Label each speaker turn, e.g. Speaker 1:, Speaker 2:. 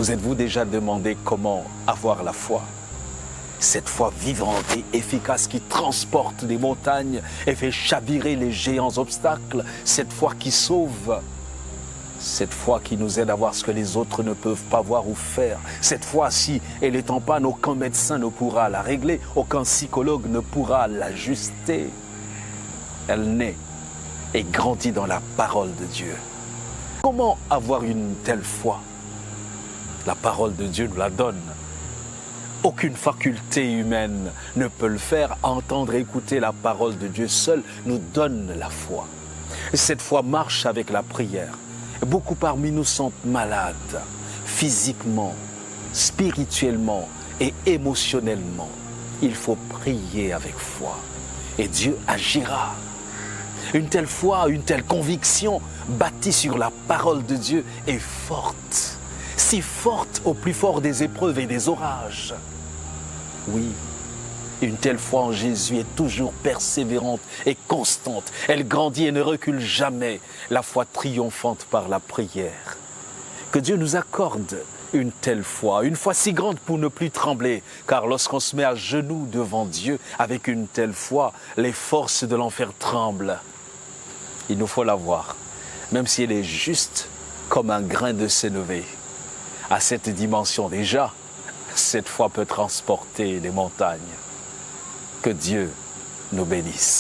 Speaker 1: Vous êtes-vous déjà demandé comment avoir la foi? Cette foi vivante et efficace qui transporte des montagnes et fait chavirer les géants obstacles. Cette foi qui sauve. Cette foi qui nous aide à voir ce que les autres ne peuvent pas voir ou faire. Cette foi, si elle est en panne, aucun médecin ne pourra la régler, aucun psychologue ne pourra l'ajuster. Elle naît et grandit dans la parole de Dieu. Comment avoir une telle foi? La parole de Dieu nous la donne. Aucune faculté humaine ne peut le faire. Entendre et écouter la parole de Dieu seul nous donne la foi. Cette foi marche avec la prière. Beaucoup parmi nous sont malades, physiquement, spirituellement et émotionnellement. Il faut prier avec foi et Dieu agira. Une telle foi, une telle conviction bâtie sur la parole de Dieu est forte. Si forte au plus fort des épreuves et des orages. Oui, une telle foi en Jésus est toujours persévérante et constante. Elle grandit et ne recule jamais. La foi triomphante par la prière. Que Dieu nous accorde une telle foi, une foi si grande pour ne plus trembler. Car lorsqu'on se met à genoux devant Dieu avec une telle foi, les forces de l'enfer tremblent. Il nous faut la voir, même si elle est juste comme un grain de sénévé. À cette dimension déjà, cette foi peut transporter les montagnes. Que Dieu nous bénisse.